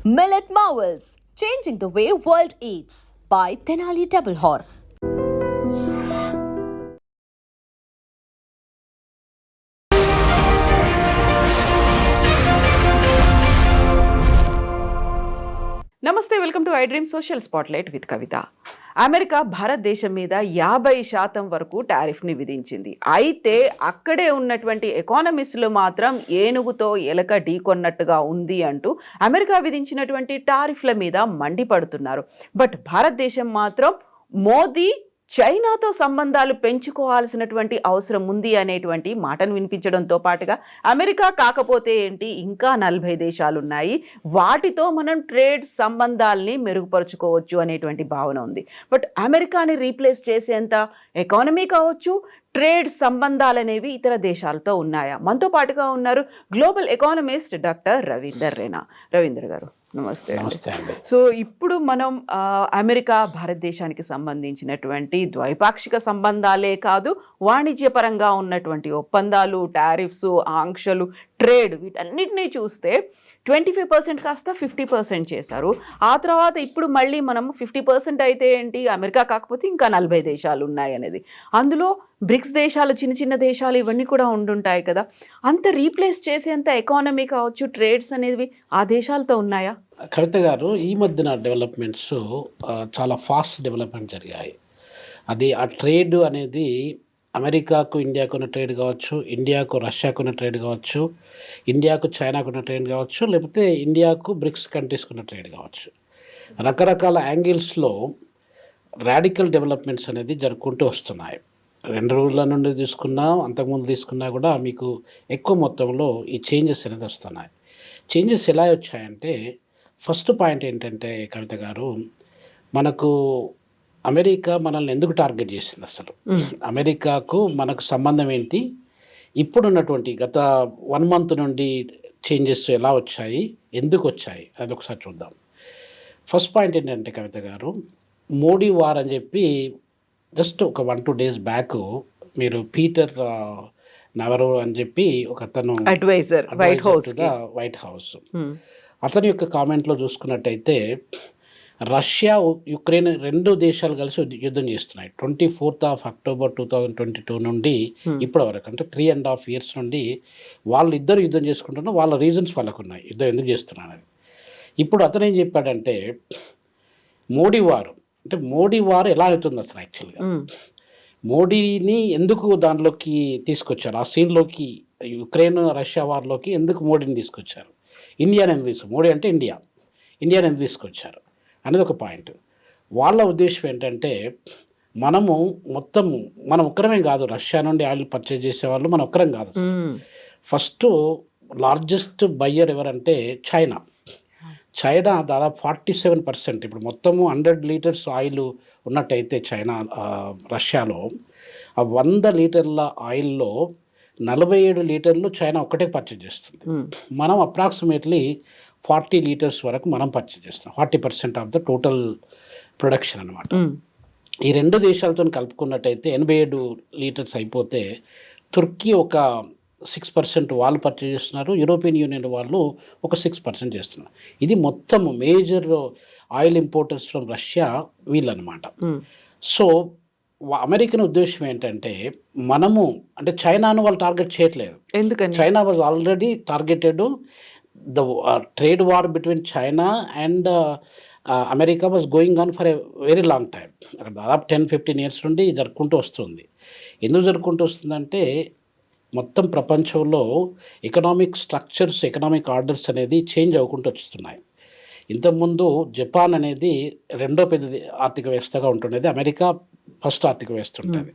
Millet Marvels, changing the way world eats by Tenali Double Horse. నమస్తే, welcome to I dream social spotlight with Kavitha. America భారతదేశం మీద 50% వరకు టారిఫ్ని విధించింది. అయితే అక్కడే ఉన్నటువంటి ఎకానమిస్టులు మాత్రం ఏనుగుతో ఎలక ఢీకొన్నట్టుగా ఉంది అంటూ అమెరికా విధించినటువంటి టారిఫ్ల మీద మండిపడుతున్నారు. బట్ భారతదేశం మాత్రం మోదీ చైనాతో సంబంధాలు పెంచుకోవాల్సినటువంటి అవసరం ఉంది అనేటువంటి మాటను వినిపించడంతో పాటుగా అమెరికా కాకపోతే ఏంటి, ఇంకా 40 దేశాలు ఉన్నాయి, వాటితో మనం ట్రేడ్ సంబంధాలని మెరుగుపరుచుకోవచ్చు అనేటువంటి భావన ఉంది. బట్ అమెరికాని రీప్లేస్ చేసేంత ఎకానమీ కావచ్చు, ట్రేడ్ సంబంధాలు అనేవి ఇతర దేశాలతో ఉన్నాయా? మనతో పాటుగా ఉన్నారు global economist doctor Ravinder Raina. Ravinder గారు నమస్తే. సో ఇప్పుడు మనం అమెరికా భారతదేశానికి సంబంధించినటువంటి ద్వైపాక్షిక సంబంధాలే కాదు, వాణిజ్యపరంగా ఉన్నటువంటి ఒప్పందాలు, టారిఫ్స్, ఆంక్షలు, ట్రేడ్, వీటన్నిటినీ చూస్తే 25% కాస్త 50% చేశారు. ఆ తర్వాత ఇప్పుడు మళ్ళీ మనం 50% అయితే ఏంటి, అమెరికా కాకపోతే ఇంకా 40 దేశాలు ఉన్నాయి అనేది. అందులో బ్రిక్స్ దేశాలు, చిన్న చిన్న దేశాలు ఇవన్నీ కూడా ఉండుంటాయి కదా. అంత రీప్లేస్ చేసేంత ఎకానమీ కావచ్చు, ట్రేడ్స్ అనేవి ఆ దేశాలతో ఉన్నాయా? కవిత గారు, ఈ మధ్యన డెవలప్మెంట్స్ చాలా ఫాస్ట్ డెవలప్మెంట్ జరిగాయి. అది ఆ ట్రేడ్ అనేది అమెరికాకు ఇండియాకు ఉన్న ట్రేడ్ కావచ్చు, ఇండియాకు రష్యాకు ఉన్న ట్రేడ్ కావచ్చు, ఇండియాకు చైనాకు ఉన్న ట్రేడ్ కావచ్చు, లేకపోతే ఇండియాకు బ్రిక్స్ కంట్రీస్కి ఉన్న ట్రేడ్ కావచ్చు. రకరకాల యాంగిల్స్లో రాడికల్ డెవలప్మెంట్స్ అనేది జరుపుకుంటూ వస్తున్నాయి. 2 రోజుల నుండి తీసుకున్నా, అంతకుముందు తీసుకున్నా కూడా మీకు ఎక్కువ మొత్తంలో ఈ చేంజెస్ అనేది వస్తున్నాయి. చేంజెస్ ఎలా వచ్చాయంటే, ఫస్ట్ పాయింట్ ఏంటంటే కవిత గారు, మనకు అమెరికా మనల్ని ఎందుకు టార్గెట్ చేసింది? అసలు అమెరికాకు మనకు సంబంధం ఏంటి? ఇప్పుడున్నటువంటి గత 1 month నుండి చేంజెస్ ఎలా వచ్చాయి, ఎందుకు వచ్చాయి, అది ఒకసారి చూద్దాం. ఫస్ట్ పాయింట్ ఏంటంటే కవిత గారు, మోడీ వార్ అని చెప్పి జస్ట్ ఒక 1-2 days బ్యాక్ మీరు పీటర్ నవరో అని చెప్పి ఒక అతను అడ్వైజర్ వైట్ హౌస్ అతని యొక్క కామెంట్లో చూసుకున్నట్టయితే, రష్యా యుక్రెయిన్ 2 దేశాలు కలిసి యుద్ధం చేస్తున్నాయి. 24th of October 2022 నుండి ఇప్పటి వరకు, అంటే 3.5 years నుండి వాళ్ళు ఇద్దరు యుద్ధం చేసుకుంటున్నారు. వాళ్ళ రీజన్స్ వాళ్ళకు ఉన్నాయి, యుద్ధం ఎందుకు చేస్తున్నారు. ఇప్పుడు అతను ఏం చెప్పాడంటే, మోడీ వారు ఎలా అవుతుంది అసలు యాక్చువల్గా, మోడీని ఎందుకు దానిలోకి తీసుకొచ్చారు, ఆ సీన్లోకి, యుక్రెయిన్ రష్యా వార్లోకి ఎందుకు మోడీని తీసుకొచ్చారు, ఇండియాని ఎందుకు తీసుకు, మోడీ అంటే ఇండియాని ఎందుకు తీసుకొచ్చారు అనేది ఒక పాయింట్. వాళ్ళ ఉద్దేశం ఏంటంటే, మనం ఒక్కరమే కాదు, రష్యా నుండి ఆయిల్ పర్చేజ్ చేసేవాళ్ళు మనం ఒక్కరం కాదు. ఫస్ట్ లార్జెస్ట్ బయ్యర్ ఎవరంటే చైనా దాదాపు 47%. ఇప్పుడు మొత్తము 100 liters ఆయిల్ ఉన్నట్టయితే రష్యాలో ఆ 100 లీటర్ల ఆయిల్లో 47 లీటర్లు చైనా ఒక్కటే పర్చేజ్ చేస్తుంది. మనం అప్రాక్సిమేట్లీ 40 liters వరకు మనం పర్చేజ్ చేస్తాం. 40% ఆఫ్ ద టోటల్ ప్రొడక్షన్ అనమాట. ఈ 2 దేశాలతో కలుపుకున్నట్టయితే 87 liters అయిపోతే, తుర్కీ ఒక 6% వాళ్ళు పర్చేజ్ చేస్తున్నారు, యూరోపియన్ యూనియన్ వాళ్ళు ఒక 6% చేస్తున్నారు. ఇది మొత్తం major oil importers from Russia వీళ్ళనమాట. సో అమెరికన్ ఉద్దేశం ఏంటంటే, అంటే చైనాను వాళ్ళు టార్గెట్ చేయట్లేదు. ఎందుకని? China was already targeted. The trade war between China and America was going on for a very long time. అక్కడ దాదాపు 10-15 years నుండి జరుపుకుంటూ వస్తుంది. ఎందుకు జరుపుకుంటూ వస్తుందంటే, మొత్తం ప్రపంచంలో ఎకనామిక్ స్ట్రక్చర్స్, ఎకనామిక్ ఆర్డర్స్ అనేది చేంజ్ అవ్వకుంటూ వస్తున్నాయి. ఇంతకుముందు జపాన్ అనేది 2వ పెద్ద ఆర్థిక వ్యవస్థగా ఉంటుండేది, అమెరికా ఫస్ట్ ఆర్థిక వ్యవస్థ ఉంటుంది.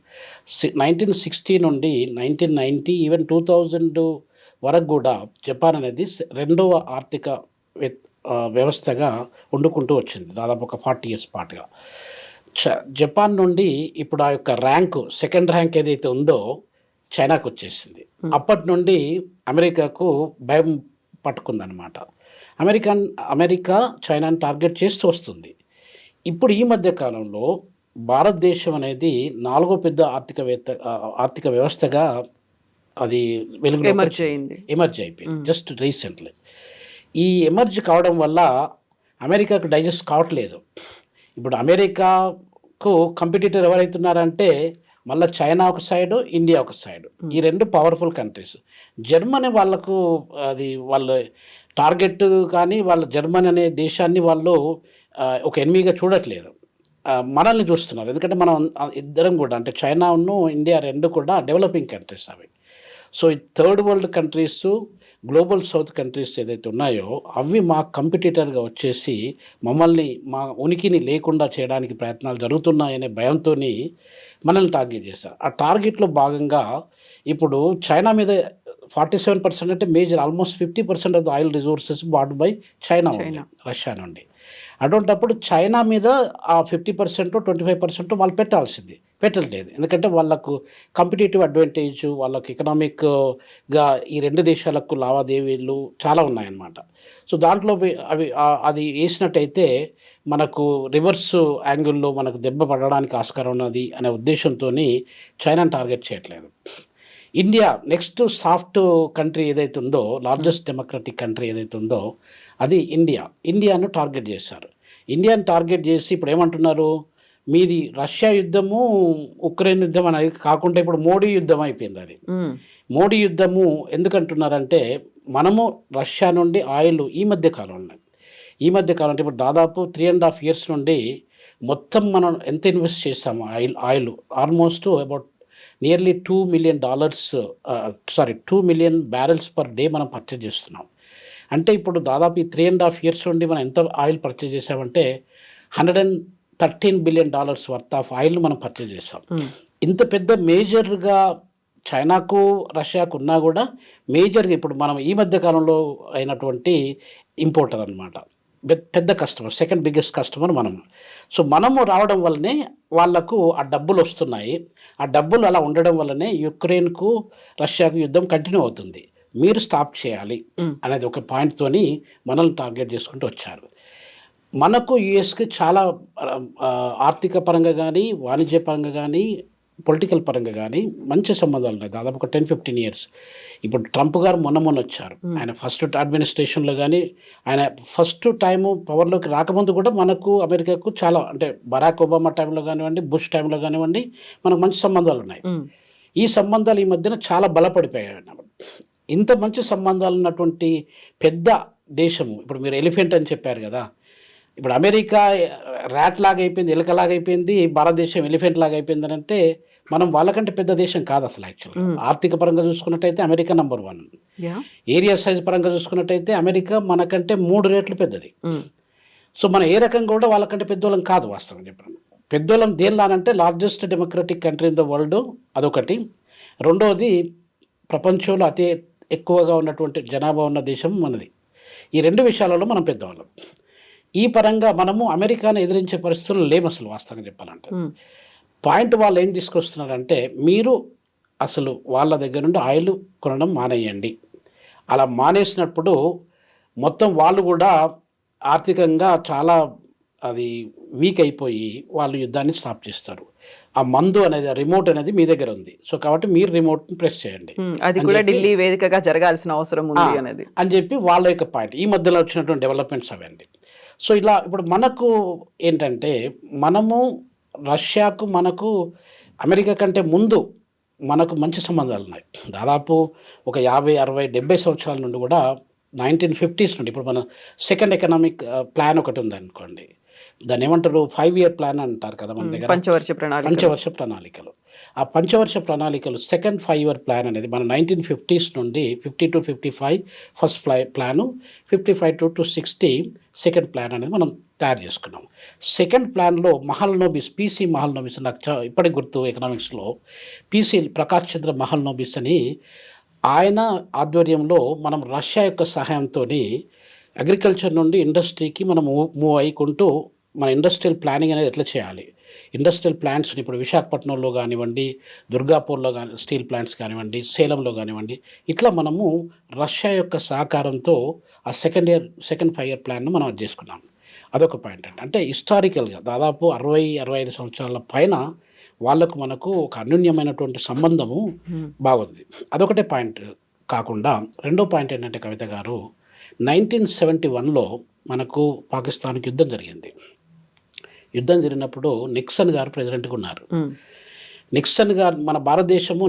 1960 నుండి 1990 ఈవెన్ 2000 వరకు కూడా జపాన్ అనేది 2వ ఆర్థిక వ్యవస్థగా వండుకుంటూ వచ్చింది, దాదాపు ఒక 40 years పాటుగా. జపాన్ నుండి ఇప్పుడు ఆ యొక్క సెకండ్ ర్యాంక్ ఏదైతే ఉందో చైనాకు వచ్చేసింది. అప్పటి నుండి అమెరికాకు భయం పట్టుకుందనమాట. అమెరికా చైనాను టార్గెట్ చేస్తూ వస్తుంది. ఇప్పుడు ఈ మధ్య కాలంలో భారతదేశం అనేది 4వ పెద్ద ఆర్థిక వ్యవస్థగా అది ఎమర్జ్ అయిపోయింది జస్ట్ రీసెంట్లీ. ఈ ఎమర్జ్ కావడం వల్ల అమెరికాకు డైజెస్ట్ కావట్లేదు. ఇప్పుడు అమెరికాకు కంపిటీటర్ ఎవరైతున్నారంటే మళ్ళీ చైనా ఒక సైడు, ఇండియా ఒక సైడు. ఈ రెండు పవర్ఫుల్ కంట్రీస్. జర్మనీ వాళ్ళకు అది వాళ్ళ టార్గెట్ కానీ వాళ్ళ జర్మనీ అనే దేశాన్ని వాళ్ళు ఒక ఎనిమిగా చూడట్లేదు, మనల్ని చూస్తున్నారు. ఎందుకంటే మనం ఇద్దరం కూడా అంటే చైనాను ఇండియా రెండు కూడా డెవలపింగ్ కంట్రీస్ అవి. సో ఈ third world countries, global south countries ఏదైతే ఉన్నాయో అవి మా కంపిటీటర్గా వచ్చేసి మమ్మల్ని మా ఉనికిని లేకుండా చేయడానికి ప్రయత్నాలు జరుగుతున్నాయనే భయంతో మనల్ని టార్గెట్ చేశారు. ఆ టార్గెట్లో భాగంగా ఇప్పుడు చైనా మీద 47% అంటే major almost 50% of the oil resources bat by China, Russia నుండి. అటువంటప్పుడు చైనా మీద ఆ 50% 25% వాళ్ళు పెట్టట్లేదు. ఎందుకంటే వాళ్ళకు కాంపిటేటివ్ అడ్వాంటేజ్, వాళ్ళకు ఎకనామిక్గా ఈ రెండు దేశాలకు లావాదేవీలు చాలా ఉన్నాయన్నమాట. సో దాంట్లో అది వేసినట్టయితే మనకు రివర్స్ యాంగిల్లో మనకు దెబ్బ పడడానికి ఆస్కారం ఉన్నది అనే ఉద్దేశంతో చైనాను టార్గెట్ చేయట్లేదు. ఇండియా నెక్స్ట్ సాఫ్ట్ కంట్రీ ఏదైతే ఉందో, లార్జెస్ట్ డెమోక్రటిక్ కంట్రీ ఏదైతే ఉందో అది ఇండియాను టార్గెట్ చేశారు. ఇండియాను టార్గెట్ చేసి ఇప్పుడు ఏమంటున్నారు, మీది రష్యా యుద్ధము ఉక్రెయిన్ యుద్ధం అనేది కాకుండా ఇప్పుడు మోడీ యుద్ధం అయిపోయింది. అది మోడీ యుద్ధము ఎందుకంటున్నారంటే మనము రష్యా నుండి ఆయిల్ ఈ మధ్య కాలంలో అంటే ఇప్పుడు దాదాపు 3.5 years నుండి మొత్తం మనం ఎంత ఇన్వెస్ట్ చేస్తాము oil almost about nearly $2 million barrels per day మనం పర్చేజ్ చేస్తున్నాం. అంటే ఇప్పుడు దాదాపు ఈ 3.5 years నుండి మనం ఎంత ఆయిల్ పర్చేజ్ చేసామంటే $113 billion వర్త్ ఆఫ్ ఆయిల్ మనం పర్చేజ్ చేస్తాం. ఇంత పెద్ద మేజర్గా చైనాకు రష్యాకు ఉన్నా కూడా మేజర్గా ఇప్పుడు మనం ఈ మధ్య కాలంలో అయినటువంటి ఇంపోర్టర్ అనమాట, పెద్ద కస్టమర్, సెకండ్ బిగ్గెస్ట్ కస్టమర్ మనం. సో మనము రావడం వల్లనే వాళ్లకు ఆ డబ్బులు వస్తున్నాయి. ఆ డబ్బులు అలా ఉండడం వల్లనే యుక్రెయిన్కు రష్యాకు యుద్ధం కంటిన్యూ అవుతుంది. మీరు స్టాప్ చేయాలి అనేది ఒక పాయింట్తోని మనల్ని టార్గెట్ చేసుకుంటూ వచ్చారు. మనకు యుఎస్కి చాలా ఆర్థిక పరంగా కానీ, వాణిజ్య పరంగా కానీ, పొలిటికల్ పరంగా కానీ మంచి సంబంధాలు ఉన్నాయి. దాదాపు ఒక 10-15 years. ఇప్పుడు ట్రంప్ గారు మొన్న వచ్చారు. ఆయన ఫస్ట్ అడ్మినిస్ట్రేషన్లో కానీ, ఆయన ఫస్ట్ టైము పవర్లోకి రాకముందు కూడా మనకు అమెరికాకు చాలా అంటే బరాక్ ఒబామా టైంలో కానివ్వండి, బుష్ టైంలో కానివ్వండి మనకు మంచి సంబంధాలు ఉన్నాయి. ఈ సంబంధాలు ఈ మధ్యన చాలా బలపడిపోయాయి. ఇంత మంచి సంబంధాలు ఉన్నటువంటి పెద్ద దేశము, ఇప్పుడు మీరు ఎలిఫెంట్ అని చెప్పారు కదా, ఇప్పుడు అమెరికా ర్యాట్ లాగా అయిపోయింది, ఎలుకలాగా అయిపోయింది, భారతదేశం ఎలిఫెంట్ లాగా అయిపోయింది అని అంటే మనం వాళ్ళకంటే పెద్ద దేశం కాదు అసలు. యాక్చువల్గా ఆర్థిక పరంగా చూసుకున్నట్టయితే అమెరికా నెంబర్ 1. ఏరియా సైజ్ పరంగా చూసుకున్నట్టయితే అమెరికా మనకంటే 3 రెట్లు పెద్దది. సో మనం ఏ రకంగా కూడా వాళ్ళకంటే పెద్దోళ్ళం కాదు వాస్తవం చెప్పడం. పెద్దోళ్ళం దేనిలానంటే largest democratic country in the world అదొకటి. రెండవది ప్రపంచంలో అతి ఎక్కువగా ఉన్నటువంటి జనాభా ఉన్న దేశం మనది. ఈ 2 విషయాలలో మనం పెద్దవాళ్ళం. ఈ పరంగా మనము అమెరికాను ఎదిరించే పరిస్థితులు లేము అసలు వాస్తవంగా చెప్పాలంటే. పాయింట్ వాళ్ళు ఏం తీసుకొస్తున్నారంటే మీరు అసలు వాళ్ళ దగ్గర నుండి ఆయిల్ కొనడం మానేయండి. అలా మానేసినప్పుడు మొత్తం వాళ్ళు కూడా ఆర్థికంగా చాలా అది వీక్ అయిపోయి వాళ్ళు యుద్ధాన్ని స్టాప్ చేస్తారు. ఆ మందు అనేది, రిమోట్ అనేది మీ దగ్గర ఉంది. సో కాబట్టి మీరు రిమోట్ని ప్రెస్ చేయండి, అది కూడా ఢిల్లీ వేదికగా జరగాల్సిన అవసరం ఉంది అనేది అని చెప్పి వాళ్ళ యొక్క పాయింట్. ఈ మధ్యలో వచ్చినటువంటి డెవలప్మెంట్స్ అవండి. సో ఇలా ఇప్పుడు మనకు ఏంటంటే మనము రష్యాకు మనకు అమెరికా కంటే ముందు మనకు మంచి సంబంధాలు ఉన్నాయి. దాదాపు ఒక 50, 60, 70 సంవత్సరాల నుండి కూడా 1950s నుండి ఇప్పుడు మన సెకండ్ ఎకనామిక్ ప్లాన్ ఒకటి ఉందనుకోండి, దాన్ని ఏమంటారు 5-year ప్లాన్ అంటారు కదా మన దగ్గర, పంచవర్ష ప్రణాళికలు. ఆ పంచవర్ష ప్రణాళికలు సెకండ్ 5-year ప్లాన్ అనేది మన 1950s నుండి 50 to 55 first plan, 55 to 60 second plan అనేది మనం తయారు చేసుకున్నాం. సెకండ్ ప్లాన్లో మహల్నోబిస్, పీసీ మహల్నోబిస్, నాకు ఇప్పటికి గుర్తు ఎకనామిక్స్లో పీసీ ప్రకాష్ చంద్ర మహల్నోబిస్ అని ఆయన ఆధ్వర్యంలో మనం రష్యా యొక్క సహాయంతో అగ్రికల్చర్ నుండి ఇండస్ట్రీకి మనం మూవ్ అయ్యుకుంటూ మన ఇండస్ట్రియల్ ప్లానింగ్ అనేది ఎట్లా చేయాలి, ఇండస్ట్రియల్ ప్లాంట్స్ని ఇప్పుడు విశాఖపట్నంలో కానివ్వండి, దుర్గాపూర్లో స్టీల్ ప్లాంట్స్ కానివ్వండి, సేలంలో కానివ్వండి, ఇట్లా మనము రష్యా యొక్క సహకారంతో ఆ సెకండ్ 5-year ప్లాన్ను మనం అది చేసుకున్నాం. అదొక పాయింట్ అండి. అంటే హిస్టారికల్గా దాదాపు 60-65 సంవత్సరాల పైన వాళ్ళకు మనకు ఒక అన్యోన్యమైనటువంటి సంబంధము బాగుంది. అదొకటే పాయింట్ కాకుండా రెండో పాయింట్ ఏంటంటే కవిత గారు, 1971లో మనకు పాకిస్తాన్కి యుద్ధం జరిగింది. యుద్ధం జరిగినప్పుడు నిక్సన్ గారు ప్రెసిడెంట్గా ఉన్నారు. నిక్సన్ గారు మన భారతదేశము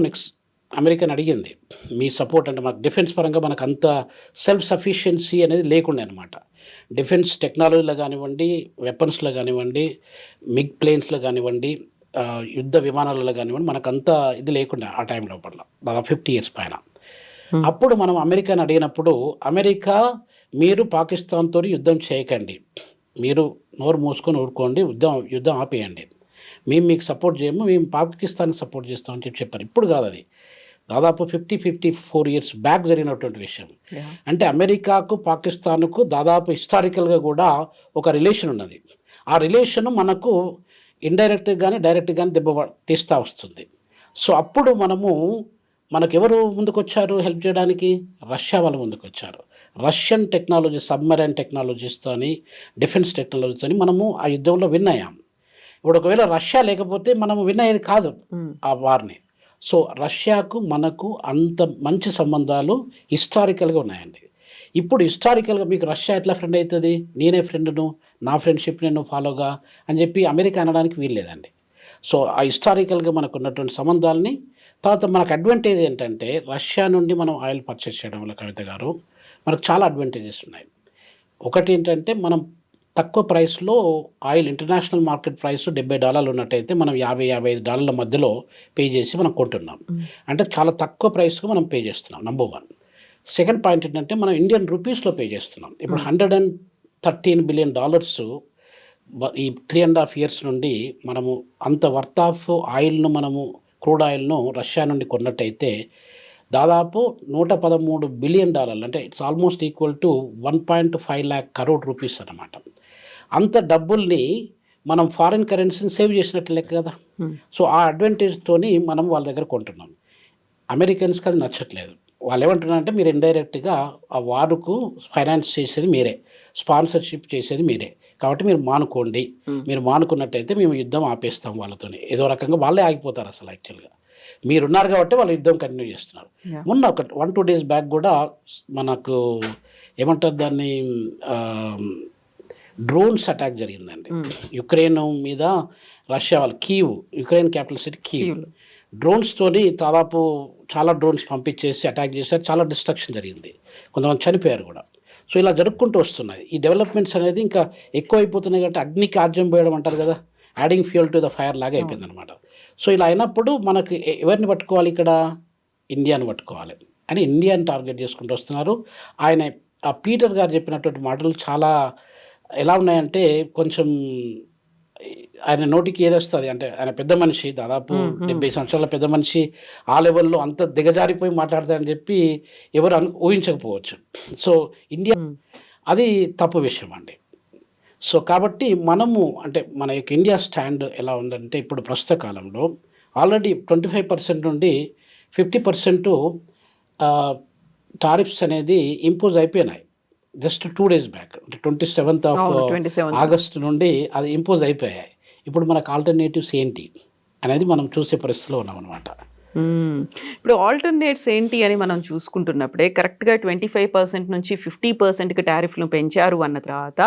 అమెరికాని అడిగింది, మీ సపోర్ట్ అంటే మాకు డిఫెన్స్ పరంగా మనకు అంత సెల్ఫ్ సఫిషియన్సీ అనేది లేకుండే అనమాట. డిఫెన్స్ టెక్నాలజీలో కానివ్వండి, వెపన్స్లో కానివ్వండి, మిగ్ ప్లేన్స్లో కానివ్వండి, యుద్ధ విమానాలలో కానివ్వండి, మనకు అంత ఇది లేకుండా ఆ టైం లోపల దాదాపు 50 years పైన. అప్పుడు మనం అమెరికాని అడిగినప్పుడు, అమెరికా మీరు పాకిస్తాన్తో యుద్ధం చేయకండి, మీరు నోరు మూసుకొని ఊరుకోండి, యుద్ధం ఆపేయండి, మేము మీకు సపోర్ట్ చేయము, మేము పాకిస్తాన్కి సపోర్ట్ చేస్తామని చెప్పారు. ఇప్పుడు కాదు, అది దాదాపు 54 years బ్యాక్ జరిగినటువంటి విషయం. అంటే అమెరికాకు పాకిస్తాన్కు దాదాపు హిస్టారికల్గా కూడా ఒక రిలేషన్ ఉన్నది. ఆ రిలేషన్ మనకు ఇండైరెక్ట్గా కానీ డైరెక్ట్గా కానీ తీస్తూ వస్తుంది. సో అప్పుడు మనకు ఎవరు ముందుకొచ్చారు హెల్ప్ చేయడానికి? రష్యా వాళ్ళు ముందుకొచ్చారు. రష్యన్ టెక్నాలజీ, సబ్మెరైన్ టెక్నాలజీస్తో, డిఫెన్స్ టెక్నాలజీతో మనము ఆ యుద్ధంలో విన్ అయ్యాం. ఇప్పుడు ఒకవేళ రష్యా లేకపోతే మనము విన్ అయ్యేది కాదు ఆ వార్ని. సో రష్యాకు మనకు అంత మంచి సంబంధాలు హిస్టారికల్గా ఉన్నాయండి. ఇప్పుడు హిస్టారికల్గా మీకు రష్యా ఎట్లా ఫ్రెండ్ అవుతుంది? నేనే ఫ్రెండ్ను, నా ఫ్రెండ్షిప్ నేను ఫాలోగా అని చెప్పి అమెరికా అనడానికి వీల్లేదండి. సో ఆ హిస్టారికల్గా మనకు ఉన్నటువంటి సంబంధాలని, తర్వాత మనకు అడ్వాంటేజ్ ఏంటంటే రష్యా నుండి మనం ఆయిల్ పర్చేస్ చేయడం వల్ల కవిత గారు మనకు చాలా అడ్వాంటేజెస్ ఉన్నాయి. ఒకటి ఏంటంటే మనం తక్కువ ప్రైస్లో ఆయిల్, ఇంటర్నేషనల్ మార్కెట్ ప్రైస్ $70 ఉన్నట్టయితే మనం $50-55 మధ్యలో పే చేసి మనం కొంటున్నాం. అంటే చాలా తక్కువ ప్రైస్గా మనం పే చేస్తున్నాం, నంబర్ 1. సెకండ్ పాయింట్ ఏంటంటే మనం ఇండియన్ రూపీస్లో పే చేస్తున్నాం. ఇప్పుడు $113 billion ఈ 3.5 years నుండి మనము అంత వర్త్ ఆఫ్ ఆయిల్ను, మనము క్రూడ్ ఆయిల్ను రష్యా నుండి కొన్నట్టయితే దాదాపు $113 billion, అంటే it's almost equal to 1.5 lakh crore rupees అన్నమాట. అంత డబ్బుల్ని మనం ఫారిన్ కరెన్సీని సేవ్ చేసినట్టు లెక్క కదా. సో ఆ అడ్వాంటేజ్తోని మనం వాళ్ళ దగ్గర కొంటున్నాం. అమెరికన్స్కి అది నచ్చట్లేదు. వాళ్ళు ఏమంటున్నారంటే మీరు ఇండైరెక్ట్గా ఆ వారుకు ఫైనాన్స్ చేసేది మీరే, స్పాన్సర్షిప్ చేసేది మీరే, కాబట్టి మీరు మానుకోండి, మీరు మానుకున్నట్టయితే మేము యుద్ధం ఆపేస్తాం వాళ్ళతోని. ఏదో రకంగా వాళ్ళే ఆగిపోతారు అసలు. యాక్చువల్గా మీరున్నారు కాబట్టి వాళ్ళు యుద్ధం కంటిన్యూ చేస్తున్నారు. మొన్న ఒక 1-2 days బ్యాక్ కూడా మనకు ఏమంటారు దాన్ని, డ్రోన్స్ అటాక్ జరిగిందండి యుక్రెయిన్ మీద. రష్యా వాళ్ళు యుక్రెయిన్ క్యాపిటల్ సిటీ కీవ్ డ్రోన్స్తోని దాదాపు చాలా డ్రోన్స్ పంపించేసి అటాక్ చేశారు. చాలా డిస్ట్రక్షన్ జరిగింది, కొంతమంది చనిపోయారు కూడా. సో ఇలా జరుపుకుంటూ వస్తున్నాయి. ఈ డెవలప్మెంట్స్ అనేది ఇంకా ఎక్కువ అయిపోతున్నాయి కాబట్టి అగ్నికి ఆజ్యం పోయడం అంటారు కదా, adding fuel to the fire లాగా అయిపోయింది అనమాట. సో ఇలా అయినప్పుడు మనకి ఎవరిని పట్టుకోవాలి? ఇక్కడ ఇండియాని పట్టుకోవాలి అని ఇండియాని టార్గెట్ చేసుకుంటూ వస్తున్నారు. ఆ పీటర్ గారు చెప్పినటువంటి మాటలు చాలా ఎలా ఉన్నాయంటే, కొంచెం ఆయన నోటికి ఏదొస్తుంది అంటే, ఆయన పెద్ద మనిషి, దాదాపు 70 సంవత్సరాల పెద్ద మనిషి, ఆ లెవెల్లో అంత దిగజారిపోయి మాట్లాడతారని చెప్పి ఎవరు ఊహించకపోవచ్చు. సో ఇండియా అది తప్పు విషయం అండి. సో కాబట్టి మనము అంటే మన యొక్క ఇండియా స్టాండ్ ఎలా ఉందంటే, ఇప్పుడు ప్రస్తుత కాలంలో ఆల్రెడీ 25% నుండి 50% టారిఫ్స్ అనేది ఇంపోజ్ అయిపోయినాయి. జస్ట్ 2 days బ్యాక్, అంటే 27th August నుండి అది ఇంపోజ్ అయిపోయాయి. ఇప్పుడు మనకు ఆల్టర్నేటివ్స్ ఏంటి అనేది మనం చూసే పరిస్థితిలో ఉన్నాం అనమాట. ఇప్పుడు ఆల్టర్నేట్స్ ఏంటి అని మనం చూసుకుంటున్నప్పుడే కరెక్ట్గా 25% నుంచి 50%కి టారిఫ్లు పెంచారు అన్న తర్వాత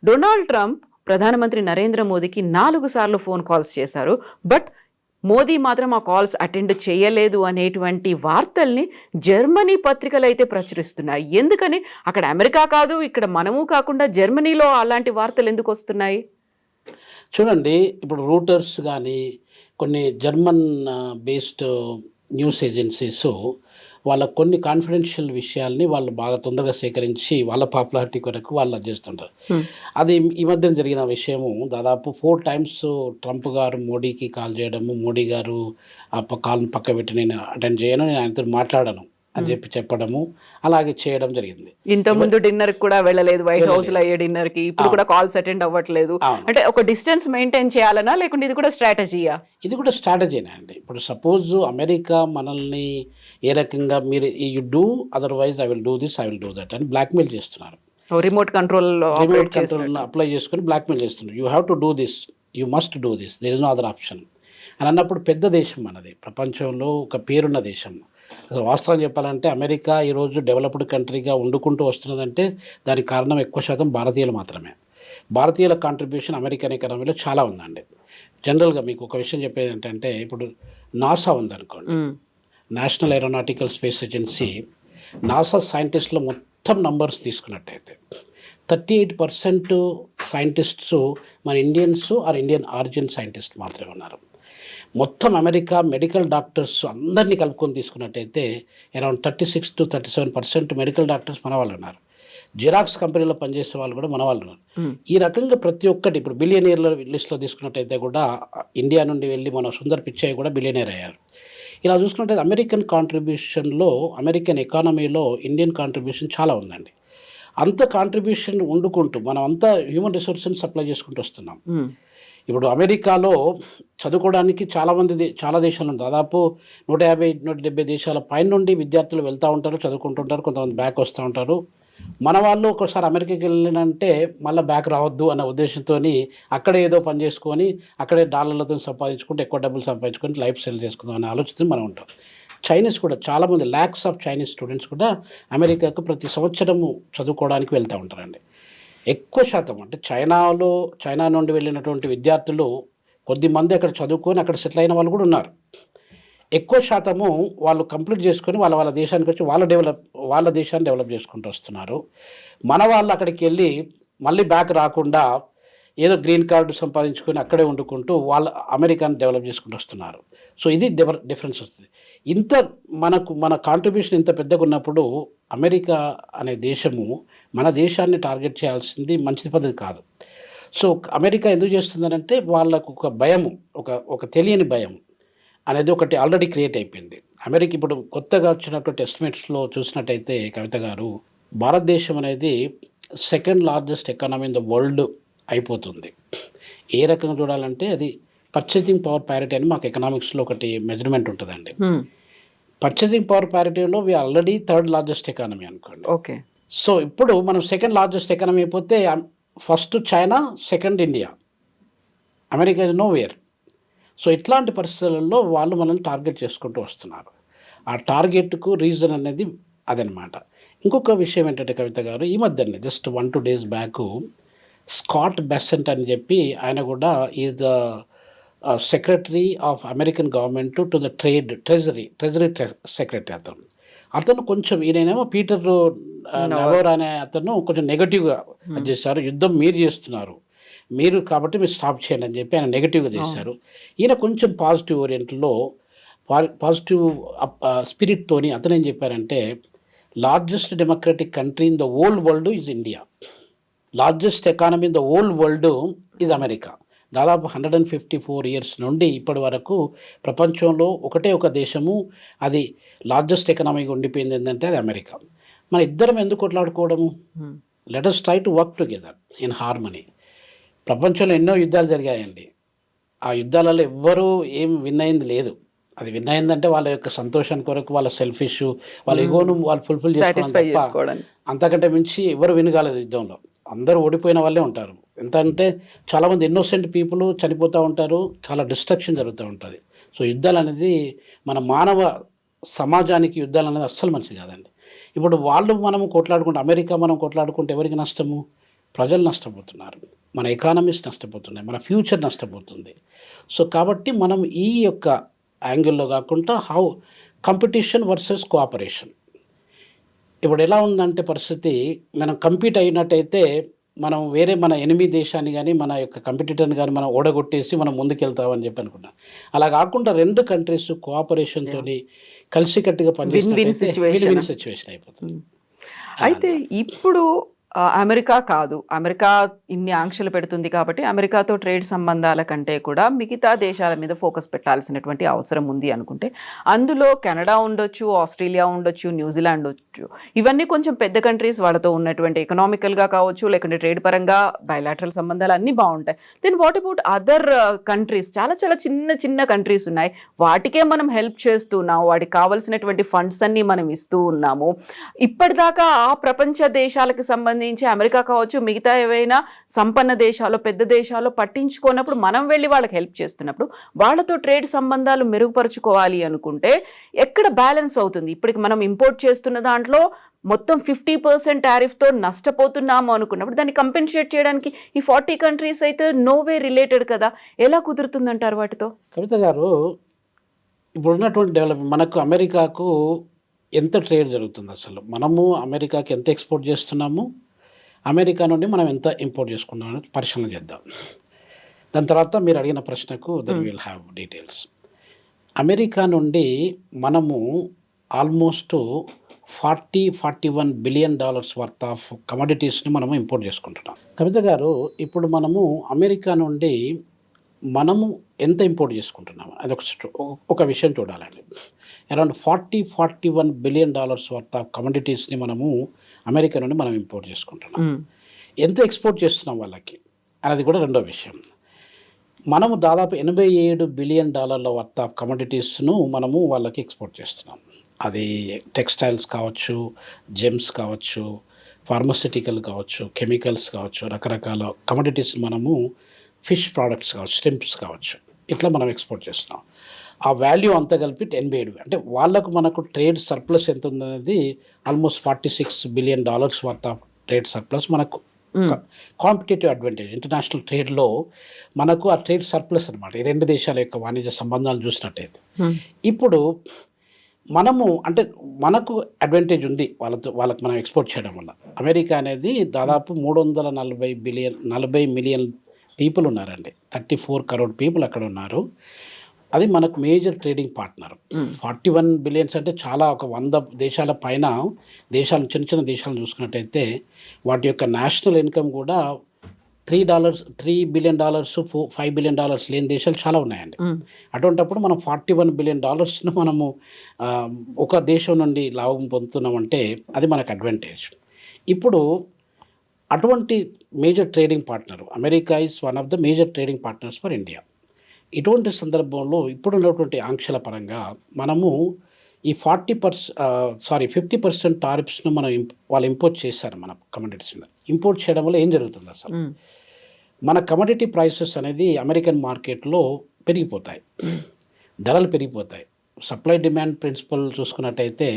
డొనాల్డ్ ట్రంప్ ప్రధానమంత్రి నరేంద్ర మోదీకి 4 సార్లు ఫోన్ కాల్స్ చేశారు. బట్ మోదీ మాత్రం ఆ కాల్స్ అటెండ్ చేయలేదు అనేటువంటి వార్తల్ని జర్మనీ పత్రికలు అయితే ప్రచురిస్తున్నాయి. ఎందుకని? అక్కడ అమెరికా కాదు, ఇక్కడ మనము కాకుండా జర్మనీలో అలాంటి వార్తలు ఎందుకు వస్తున్నాయి? చూడండి, ఇప్పుడు రూటర్స్ కానీ కొన్ని జర్మన్ బేస్డ్ న్యూస్ ఏజెన్సీస్ వాళ్ళ కొన్ని కాన్ఫిడెన్షియల్ విషయాల్ని వాళ్ళు బాగా తొందరగా సేకరించి వాళ్ళ పాపులారిటీ కొరకు వాళ్ళు చేస్తుంటారు. అది ఈ మధ్యన జరిగిన విషయము. దాదాపు 4 times ట్రంప్ గారు మోడీకి కాల్ చేయడము, మోడీ గారు ఆ కాల్ని పక్క పెట్టి నేను అటెండ్ చేయను, నేను ఆయనతో మాట్లాడను అని చెప్పడము, అలాగే చేయడం జరిగింది. ఇంతకుముందు డిన్నర్ కూడా వెళ్ళలేదు, వైట్ హౌస్ లో అయ్యే డిన్నర్ కి. ఇప్పుడు కూడా కాల్స్ అటెండ్ అవ్వట్లేదు. అంటే ఒక డిస్టెన్స్ మెయింటైన్ చేయాలనా, లేకుంటే ఇది కూడా స్ట్రాటజీయా? ఇది కూడా స్ట్రాటజీనే అండి. ఇప్పుడు సపోజ్ అమెరికా మనల్ని ఏ రకంగా మీరు you do, otherwise I will do this, I will do that అని బ్లాక్మెయిల్ చేస్తున్నారు. రిమోట్ కంట్రోల్ అప్లై చేసుకుని బ్లాక్మెయిల్ చేస్తున్నారు. You have to do this, you must do this, there is no other option అని అన్నప్పుడు పెద్ద దేశం మనది, ప్రపంచంలో ఒక పేరున్న దేశం. అసలు వాస్తవం చెప్పాలంటే అమెరికా ఈరోజు డెవలప్డ్ కంట్రీగా వండుకుంటూ వస్తున్నదంటే దానికి కారణం ఎక్కువ శాతం భారతీయులు మాత్రమే. భారతీయుల కాంట్రిబ్యూషన్ అమెరికన్ ఎకానమీలో చాలా ఉందండి. జనరల్గా మీకు ఒక విషయం చెప్పేది ఏంటంటే, ఇప్పుడు నాసా ఉందనుకోండి, national aeronautical space agency. NASA సైంటిస్టులు మొత్తం నంబర్స్ తీసుకున్నట్టయితే 38% సైంటిస్ట్స్ మన Indians or Indian origin scientist మాత్రమే ఉన్నారు. మొత్తం అమెరికా మెడికల్ డాక్టర్స్ అందరినీ కలుపుకొని తీసుకున్నట్టయితే అరౌండ్ 36 to 37% మెడికల్ డాక్టర్స్ మన వాళ్ళు ఉన్నారు. జిరాక్స్ కంపెనీలో పనిచేసే వాళ్ళు కూడా మన వాళ్ళు ఉన్నారు. ఈ రకంగా ప్రతి ఒక్కటి ఇప్పుడు బిలియనీర్ల లిస్ట్లో తీసుకున్నట్టయితే కూడా ఇండియా నుండి వెళ్ళి మన సుందర్ పిచ్చయ్య కూడా బిలియనీర్ అయ్యారు. ఇలా చూసుకున్నట్టయితే అమెరికన్ కాంట్రిబ్యూషన్లో, అమెరికన్ ఎకానమీలో ఇండియన్ కాంట్రిబ్యూషన్ చాలా ఉందండి. అంత కాంట్రిబ్యూషన్ వండుకుంటూ మనం అంతా హ్యూమన్ రిసోర్సెస్ సప్లై చేసుకుంటూ వస్తున్నాం. ఇప్పుడు అమెరికాలో చదువుకోవడానికి చాలా దేశాలు ఉంది. దాదాపు 150-170 దేశాల పైన నుండి విద్యార్థులు వెళ్తూ ఉంటారు, చదువుకుంటుంటారు. కొంతమంది బ్యాక్ వస్తూ ఉంటారు. మన వాళ్ళు ఒకసారి అమెరికాకి వెళ్ళినంటే మళ్ళీ బ్యాక్ రావద్దు అన్న ఉద్దేశంతో అక్కడే ఏదో పని చేసుకొని అక్కడే డాలర్లతో సంపాదించుకుంటే ఎక్కువ డబ్బులు సంపాదించుకొని లైఫ్ సెటిల్ చేసుకుందాం అనే ఆలోచన మనం ఉంటాం. చైనీస్ కూడా చాలామంది ల్యాక్స్ ఆఫ్ చైనీస్ స్టూడెంట్స్ కూడా అమెరికాకు ప్రతి సంవత్సరము చదువుకోవడానికి వెళ్తూ ఉంటారండి. ఎక్కువ శాతం అంటే చైనా నుండి వెళ్ళినటువంటి విద్యార్థులు కొద్దిమంది అక్కడ చదువుకొని అక్కడ సెటిల్ అయిన వాళ్ళు కూడా ఉన్నారు. ఎక్కువ శాతము వాళ్ళు కంప్లీట్ చేసుకొని వాళ్ళ దేశానికి వచ్చి వాళ్ళ దేశాన్ని డెవలప్ చేసుకుంటూ వస్తున్నారు. మన వాళ్ళు అక్కడికి వెళ్ళి మళ్ళీ బ్యాక్ రాకుండా ఏదో గ్రీన్ కార్డు సంపాదించుకొని అక్కడే వండుకుంటూ వాళ్ళ అమెరికాని డెవలప్ చేసుకుంటూ వస్తున్నారు. సో ఇది డిఫరెన్స్ వస్తుంది. మన కాంట్రిబ్యూషన్ ఇంత పెద్దగా ఉన్నప్పుడు అమెరికా అనే దేశము మన దేశాన్ని టార్గెట్ చేయాల్సింది మంచి పద్ధతి కాదు. సో అమెరికా ఎందుకు చేస్తుందనంటే వాళ్ళకు ఒక భయము, ఒక తెలియని భయం అనేది ఒకటి ఆల్రెడీ క్రియేట్ అయిపోయింది. అమెరికా ఇప్పుడు కొత్తగా వచ్చినటువంటి ఎస్టిమేట్స్లో చూసినట్టయితే కవిత గారు, భారతదేశం అనేది 2nd largest economy in the world అయిపోతుంది. ఏ రకంగా చూడాలంటే అది పర్చేసింగ్ పవర్ ప్యారిటీ అని మాకు ఎకనామిక్స్లో ఒకటి మెజర్మెంట్ ఉంటుందండి. పర్చేసింగ్ పవర్ ప్యారిటీలో we already 3rd largest economy అనుకోండి. ఓకే. సో ఇప్పుడు మనం 2nd లార్జెస్ట్ ఎకానమీ అయిపోతే first China, 2nd India, America is nowhere. So ఇట్లాంటి పరిస్థితులలో వాళ్ళు మనల్ని టార్గెట్ చేసుకుంటూ వస్తున్నారు. ఆ టార్గెట్కు రీజన్ అనేది అదనమాట. ఇంకొక విషయం ఏంటంటే కవిత గారు, ఈ మధ్యనే just 1-2 days back Scott Besant అని చెప్పి ఆయన కూడా is the secretary of American government to the treasury secretary. అతను కొంచెం ఈయనేమో పీటర్ నెవర్ అనే అతను కొంచెం నెగటివ్గా చేశారు. యుద్ధం మీరు చేస్తున్నారు, మీరు కాబట్టి మీరు స్టాప్ చేయండి అని చెప్పి ఆయన నెగటివ్గా చేశారు. ఈయన కొంచెం పాజిటివ్ ఓరియంట్లో పాజిటివ్ స్పిరిట్తోని అతను ఏం చెప్పారంటే, largest democratic country in the old world is India, largest economy in the old world is America. దాదాపు 154 years నుండి ఇప్పటి వరకు ప్రపంచంలో ఒకటే ఒక దేశము అది లార్జెస్ట్ ఎకనామీగా ఉండిపోయింది ఏంటంటే అది అమెరికా. మన ఇద్దరం ఎందుకు కొట్లాడుకోవడము? Let us try to work together in harmony. ప్రపంచంలో ఎన్నో యుద్ధాలు జరిగాయండి. ఆ యుద్ధాలలో ఎవ్వరూ ఏం విన్ అయింది లేదు. అది విన్ అయిందంటే వాళ్ళ యొక్క సంతోషాన్ని కొరకు, వాళ్ళ సెల్ఫిష్, వాళ్ళ ఈగోను వాళ్ళు ఫుల్ఫిల్ చేసుకోవడం, అంతకంటే మించి ఎవరు విన్ కాలేదు యుద్ధంలో. అందరూ ఓడిపోయిన వాళ్ళే ఉంటారు. ఎంత అంటే చాలామంది ఇన్నోసెంట్ పీపుల్ చనిపోతూ ఉంటారు, చాలా డిస్ట్రక్షన్ జరుగుతూ ఉంటుంది. సో యుద్ధాలు అనేది మన మానవ సమాజానికి యుద్ధాలు అనేది అస్సలు మంచిది కాదండి. ఇప్పుడు మనం కొట్లాడుకుంటే ఎవరికి నష్టము? ప్రజలు నష్టపోతున్నారు, మన ఎకానమీస్ నష్టపోతున్నాయి, మన ఫ్యూచర్ నష్టపోతుంది. సో కాబట్టి మనం ఈ యొక్క యాంగిల్లో కాకుండా కాంపిటీషన్ వర్సెస్ కోఆపరేషన్. ఇప్పుడు ఎలా ఉందంటే పరిస్థితి, మనం కంపీట్ అయినట్టయితే మనం మన ఎనిమిది దేశాన్ని కానీ మన యొక్క కంపిటీటర్ని కానీ మనం ఓడగొట్టేసి మనం ముందుకెళ్తామని చెప్పి అనుకున్నాం. అలా కాకుండా 2 కంట్రీస్ కోఆపరేషన్తో కలిసికట్టుగా పనిచేస్తే విన్ సిచ్యువేషన్ అయిపోతుంది. అయితే ఇప్పుడు అమెరికా కాదు, అమెరికా ఇన్ని ఆంక్షలు పెడుతుంది కాబట్టి అమెరికాతో ట్రేడ్ సంబంధాల కంటే కూడా మిగతా దేశాల మీద ఫోకస్ పెట్టాల్సినటువంటి అవసరం ఉంది అనుకుంటే, అందులో కెనడా ఉండొచ్చు, ఆస్ట్రేలియా ఉండొచ్చు, న్యూజిలాండ్ ఉండొచ్చు. ఇవన్నీ కొంచెం పెద్ద కంట్రీస్, వాళ్ళతో ఉన్నటువంటి ఎకనామికల్గా కావచ్చు, లేకుంటే ట్రేడ్ పరంగా బయలాటరల్ సంబంధాలు అన్నీ బాగుంటాయి. Then what about other countries? చాలా చాలా చిన్న చిన్న కంట్రీస్ ఉన్నాయి, వాటికే మనం హెల్ప్ చేస్తున్నాము, వాటికి కావాల్సినటువంటి ఫండ్స్ అన్ని మనం ఇస్తూ ఉన్నాము. ఇప్పటిదాకా ఆ ప్రపంచ దేశాలకు సంబంధించి సంబంధించి అమెరికా కావచ్చు, మిగతా ఏవైనా సంపన్న దేశాలు, పెద్ద దేశాలు పట్టించుకోనప్పుడు మనం వెళ్ళి వాళ్ళకి హెల్ప్ చేస్తున్నప్పుడు వాళ్ళతో ట్రేడ్ సంబంధాలు మెరుగుపరుచుకోవాలి అనుకుంటే ఎక్కడ బ్యాలెన్స్ అవుతుంది? ఇప్పటికి మనం ఇంపోర్ట్ చేస్తున్న దాంట్లో మొత్తం 50% టారిఫ్తో నష్టపోతున్నాము అనుకున్నప్పుడు దాన్ని కంపెన్సేట్ చేయడానికి ఈ 40 కంట్రీస్ అయితే నోవే రిలేటెడ్ కదా, ఎలా కుదురుతుందంటారు వాటితో? కవిత గారు, ఇప్పుడు ఉన్నటువంటి డెవలప్మెంట్ మనకు అమెరికాకు ఎంత ట్రేడ్ జరుగుతుంది, అసలు మనము అమెరికాకి ఎంత ఎక్స్పోర్ట్ చేస్తున్నాము, అమెరికా నుండి మనం ఎంత ఇంపోర్ట్ చేసుకున్నామని పరిశీలన చేద్దాం. దాని తర్వాత మీరు అడిగిన ప్రశ్నకు then will have details. America నుండి మనము ఆల్మోస్ట్ $41 బిలియన్ వర్త్ ఆఫ్ కమోడిటీస్ని మనము ఇంపోర్ట్ చేసుకుంటున్నాం. కవిత గారు, ఇప్పుడు మనము అమెరికా నుండి మనము ఎంత ఇంపోర్ట్ చేసుకుంటున్నాము అది ఒక విషయం చూడాలండి. అరౌండ్ $41 బిలియన్ వర్త్ ఆఫ్ కమోడిటీస్ని మనము అమెరికా నుండి మనం ఇంపోర్ట్ చేసుకుంటున్నాం. ఎంత ఎక్స్పోర్ట్ చేస్తున్నాం వాళ్ళకి అనేది కూడా రెండో విషయం. మనము దాదాపు $87 బిలియన్ వర్త్ ఆఫ్ కమోడిటీస్ను మనము వాళ్ళకి ఎక్స్పోర్ట్ చేస్తున్నాం. అది టెక్స్టైల్స్ కావచ్చు, జెమ్స్ కావచ్చు, ఫార్మస్యూటికల్ కావచ్చు, కెమికల్స్ కావచ్చు, రకరకాల కమోడిటీస్ మనము ఫిష్ ప్రోడక్ట్స్ కావచ్చు, స్ట్రింప్స్ కావచ్చు, ఇట్లా మనం ఎక్స్పోర్ట్ చేస్తున్నాం. ఆ వాల్యూ అంతా కలిపి 87, అంటే వాళ్ళకు మనకు ట్రేడ్ సర్ప్లస్ ఎంత ఉందనేది almost $46 billion worth of trade surplus మనకు కాంపిటేటివ్ అడ్వాంటేజ్. ఇంటర్నేషనల్ ట్రేడ్లో మనకు ఆ ట్రేడ్ సర్ప్లస్ అనమాట, ఈ రెండు దేశాల యొక్క వాణిజ్య సంబంధాలు చూసినట్టయితే. ఇప్పుడు మనము అంటే మనకు అడ్వాంటేజ్ ఉంది వాళ్ళకి మనం ఎక్స్పోర్ట్ చేయడం వల్ల. అమెరికా అనేది దాదాపు 40 మిలియన్ పీపుల్ ఉన్నారండి, 34 crore పీపుల్ అక్కడ ఉన్నారు. అది మనకు మేజర్ ట్రేడింగ్ పార్ట్నర్. 41 బిలియన్స్ అంటే చాలా, ఒక 100 దేశాల పైన దేశాలు, చిన్న చిన్న దేశాలు చూసుకున్నట్టయితే వాటి యొక్క నేషనల్ ఇన్కమ్ కూడా $3 బిలియన్, $5 బిలియన్ లేని దేశాలు చాలా ఉన్నాయండి. అటువంటిప్పుడు మనం $41 బిలియన్ మనము ఒక దేశం నుండి లాభం పొందుతున్నామంటే అది మనకు అడ్వాంటేజ్. ఇప్పుడు అటువంటి major trading partner America is one of the major trading partners for India. ఇటువంటి సందర్భంలో ఇప్పుడున్నటువంటి ఆంక్షల పరంగా మనము ఈ 50% టారిఫ్స్ను మనం వాళ్ళు ఇంపోర్ట్ చేశారు మన కమోడిటీస్ మీద. ఇంపోర్ట్ చేయడం వల్ల ఏం జరుగుతుంది, అసలు మన కమోడిటీ ప్రైసెస్ అనేది అమెరికన్ మార్కెట్లో పెరిగిపోతాయి, ధరలు పెరిగిపోతాయి. సప్లై డిమాండ్ ప్రిన్సిపల్ చూసుకున్నట్టయితే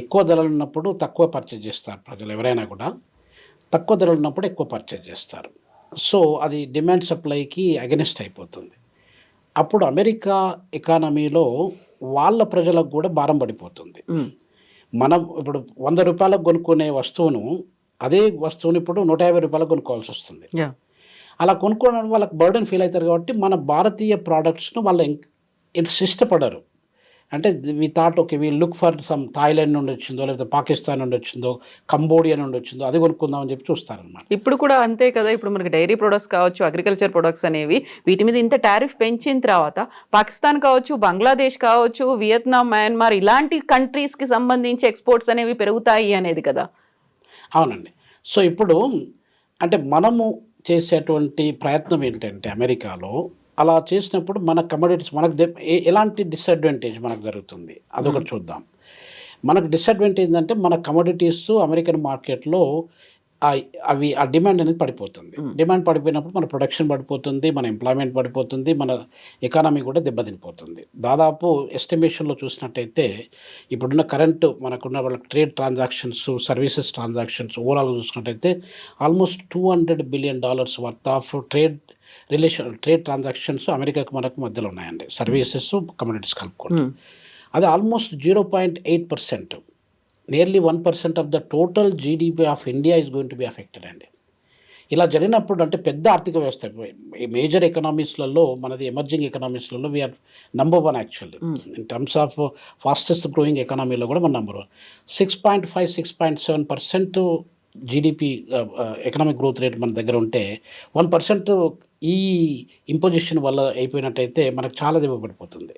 ఎక్కువ ధరలు ఉన్నప్పుడు తక్కువ పర్చేజ్ చేస్తారు ప్రజలు, ఎవరైనా కూడా తక్కువ ధరలు ఉన్నప్పుడు ఎక్కువ పర్చేజ్ చేస్తారు. సో అది డిమాండ్ సప్లైకి అగెనిస్ట్ అయిపోతుంది. అప్పుడు అమెరికా ఎకానమీలో వాళ్ళ ప్రజలకు కూడా భారం పడిపోతుంది. మనం ఇప్పుడు $100 కొనుక్కునే వస్తువును, అదే వస్తువుని ఇప్పుడు $150 కొనుక్కోవాల్సి వస్తుంది. అలా కొనుక్కోవడం వాళ్ళకి బర్డెన్ ఫీల్ అవుతారు. కాబట్టి మన భారతీయ ప్రోడక్ట్స్ను వాళ్ళు ఇష్టపడరు. అంటే we thought okay we look for some Thailand నుండి వచ్చిందో, లేకపోతే పాకిస్తాన్ నుండి వచ్చిందో, కంబోడియా నుండి వచ్చిందో అది కొనుక్కుందామని చెప్పి చూస్తారనమాట. ఇప్పుడు కూడా అంతే కదా. ఇప్పుడు మనకి డైరీ ప్రొడక్ట్స్ కావచ్చు, అగ్రికల్చర్ ప్రొడక్ట్స్ అనేవి వీటి మీద ఇంత టారిఫ్ పెంచిన తర్వాత పాకిస్తాన్ కావచ్చు, బంగ్లాదేశ్ కావచ్చు, వియత్నాం, మయన్మార్ ఇలాంటి కంట్రీస్కి సంబంధించి ఎక్స్పోర్ట్స్ అనేవి పెరుగుతాయి అనేది కదా. అవునండి. సో ఇప్పుడు అంటే మనము చేసేటువంటి ప్రయత్నం ఏంటంటే అమెరికాలో అలా చేసినప్పుడు మన కమోడిటీస్ మనకు ఎలాంటి డిసడ్వాంటేజ్ మనకు జరుగుతుంది అదొకటి చూద్దాం. మనకు డిసడ్వాంటేజ్ ఏంటంటే మన కమోడిటీస్ అమెరికన్ మార్కెట్లో అవి ఆ డిమాండ్ అనేది పడిపోతుంది. డిమాండ్ పడిపోయినప్పుడు మన ప్రొడక్షన్ పడిపోతుంది, మన ఎంప్లాయ్మెంట్ పడిపోతుంది, మన ఎకానమీ కూడా దెబ్బతినిపోతుంది. దాదాపు ఎస్టిమేషన్లో చూసినట్టయితే ఇప్పుడున్న కరెంటు మనకున్న వాళ్ళ ట్రేడ్ ట్రాన్సాక్షన్స్, సర్వీసెస్ ట్రాన్సాక్షన్స్ ఓవరాల్గా చూసుకున్నట్టయితే almost $200 billion worth of trade transactions అమెరికాకు మనకు మధ్యలో ఉన్నాయండి, సర్వీసెస్ కమోడిటీస్ కలుపుకోండి. అది almost 0.8%, nearly 1% of the total GDP of India is going to be affected అండి. ఇలా జరిగినప్పుడు అంటే పెద్ద ఆర్థిక వ్యవస్థ, మేజర్ ఎకనామీస్లలో మనది ఎమర్జింగ్ ఎకనామీస్లలో we are number 1 actually in terms of fastest growing ఎకనామీలో కూడా మన number 1. 6.5-6.7% GDP economic growth rate మన దగ్గర ఉంటే 1% ఈ ఇంపోజిషన్ వల్ల అయిపోయినట్టయితే మనకు చాలా దెబ్బపడిపోతుంది.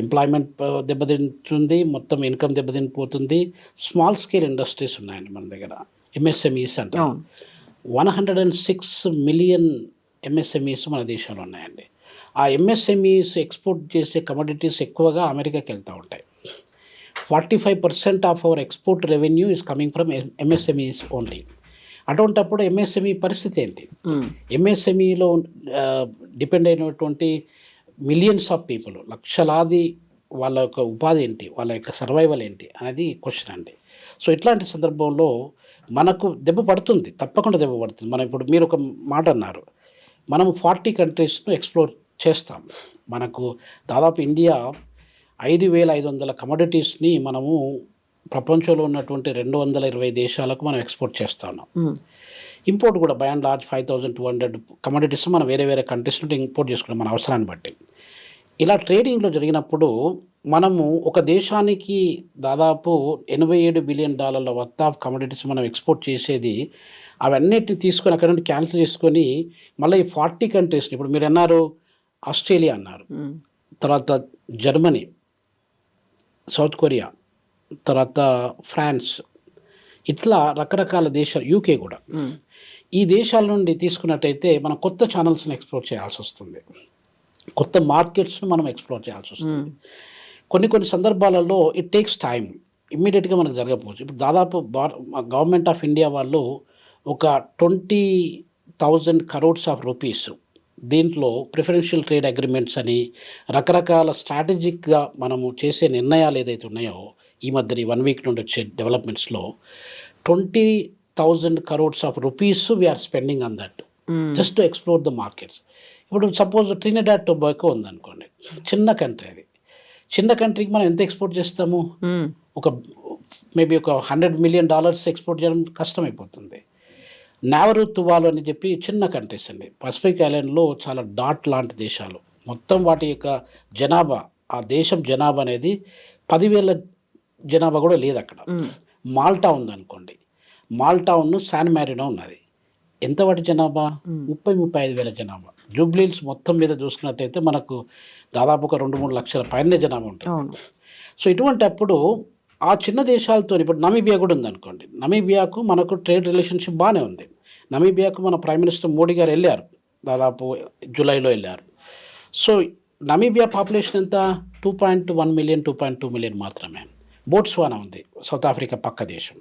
ఎంప్లాయ్మెంట్ దెబ్బతింటుంది, మొత్తం ఇన్కమ్ దెబ్బతినిపోతుంది. స్మాల్ స్కేల్ ఇండస్ట్రీస్ ఉన్నాయండి మన దగ్గర, ఎంఎస్ఎంఈస్ అంటారు. 106 మిలియన్ ఎంఎస్ఎంఈస్ మన దేశంలో ఉన్నాయండి. ఆ ఎంఎస్ఎంఈస్ ఎక్స్పోర్ట్ చేసే కమోడిటీస్ ఎక్కువగా అమెరికాకి వెళ్తూ ఉంటాయి. 45% of our export revenue is coming from MSMEs only. అటువంటప్పుడు ఎంఎస్ఎంఈ పరిస్థితి ఏంటి? ఎంఎస్ఎంఈలో డిపెండ్ అయినటువంటి మిలియన్స్ ఆఫ్ పీపుల్, లక్షలాది వాళ్ళ యొక్క ఉపాధి ఏంటి, వాళ్ళ యొక్క సర్వైవల్ ఏంటి అనేది క్వశ్చన్ అండి. సో ఇట్లాంటి సందర్భంలో మనకు దెబ్బ పడుతుంది, తప్పకుండా దెబ్బ పడుతుంది. మనం ఇప్పుడు మీరు ఒక మాట అన్నారు, మనము 40 కంట్రీస్ను ఎక్స్ప్లోర్ చేస్తాం. మనకు దాదాపు ఇండియా 5,500 కమోడిటీస్ని మనము ప్రపంచంలో ఉన్నటువంటి 220 దేశాలకు మనం ఎక్స్పోర్ట్ చేస్తా ఉన్నాం. ఇంపోర్ట్ కూడా బై అండ్ లార్జ్ 5,200 కమోడిటీస్ మనం వేరే వేరే కంట్రీస్ నుండి ఇంపోర్ట్ చేసుకున్నాం మన అవసరాన్ని బట్టి. ఇలా ట్రేడింగ్లో జరిగినప్పుడు మనము ఒక దేశానికి దాదాపు $87 బిలియన్ వర్త్ ఆఫ్ కమోడిటీస్ మనం ఎక్స్పోర్ట్ చేసేది, అవన్నిటిని తీసుకొని అక్కడ నుండి క్యాన్సిల్ చేసుకొని మళ్ళీ ఈ 40 కంట్రీస్ని, ఇప్పుడు మీరు అన్నారు ఆస్ట్రేలియా అన్నారు, తర్వాత జర్మనీ, సౌత్ కొరియా, తర్వాత ఫ్రాన్స్, ఇట్లా రకరకాల దేశాలు, యూకే కూడా, ఈ దేశాల నుండి తీసుకున్నట్టయితే మనం కొత్త ఛానల్స్ని ఎక్స్ప్లోర్ చేయాల్సి వస్తుంది, కొత్త మార్కెట్స్ను మనం ఎక్స్ప్లోర్ చేయాల్సి వస్తుంది. కొన్ని సందర్భాలలో ఇట్ టేక్స్ టైం, ఇమ్మీడియట్గా మనకు జరగకపోవచ్చు. ఇప్పుడు దాదాపు గవర్నమెంట్ ఆఫ్ ఇండియా వాళ్ళు ఒక 20,000 crores ఆఫ్ రూపీస్ దీంట్లో ప్రిఫరెన్షియల్ ట్రేడ్ అగ్రిమెంట్స్ అని రకరకాల స్ట్రాటజిక్గా మనము చేసే నిర్ణయాలు ఏదైతే ఉన్నాయో ఈ మధ్య 1 వీక్ నుండి వచ్చే డెవలప్మెంట్స్లో 20,000 crores of rupees we are spending on that just to explore the markets. ఇప్పుడు సపోజ్ ట్రినిడాడ్ టొబాకో ఉందనుకోండి, చిన్న కంట్రీ, అది చిన్న కంట్రీకి మనం ఎంత ఎక్స్పోర్ట్ చేస్తాము? మేబీ ఒక $100 million ఎక్స్పోర్ట్ చేయడం కష్టమైపోతుంది. నావరు, తువాలు అని చెప్పి చిన్న కంట్రీస్ అండి, పసిఫిక్ ఐలాండ్లో చాలా డాట్ లాంటి దేశాలు, మొత్తం వాటి యొక్క జనాభా, ఆ దేశం జనాభా అనేది 10,000 జనాభా కూడా లేదు అక్కడ. మాల్టా ఉందనుకోండి, మాల్టా శాన్ మ్యారినో ఉన్నది, ఎంత వాటి జనాభా? 30,000-35,000 జనాభా. జూబ్లీహిల్స్ మొత్తం మీద చూసుకున్నట్టయితే మనకు దాదాపు ఒక 2-3 లక్షల పైన జనాభా ఉంటుంది. సో ఇటువంటి అప్పుడు ఆ చిన్న దేశాలతో, ఇప్పుడు నమీబియా కూడా ఉందనుకోండి, నమీబియాకు మనకు ట్రేడ్ రిలేషన్షిప్ బాగానే ఉంది. నమీబియాకు మన ప్రైమ్ మినిస్టర్ మోడీ గారు వెళ్ళారు, దాదాపు జూలైలో వెళ్ళారు. సో నమీబియా పాపులేషన్ ఎంత? 2.1 మిలియన్, 2.2 మిలియన్ మాత్రమే. బోట్స్వానా ఉంది, సౌత్ ఆఫ్రికా పక్క దేశం,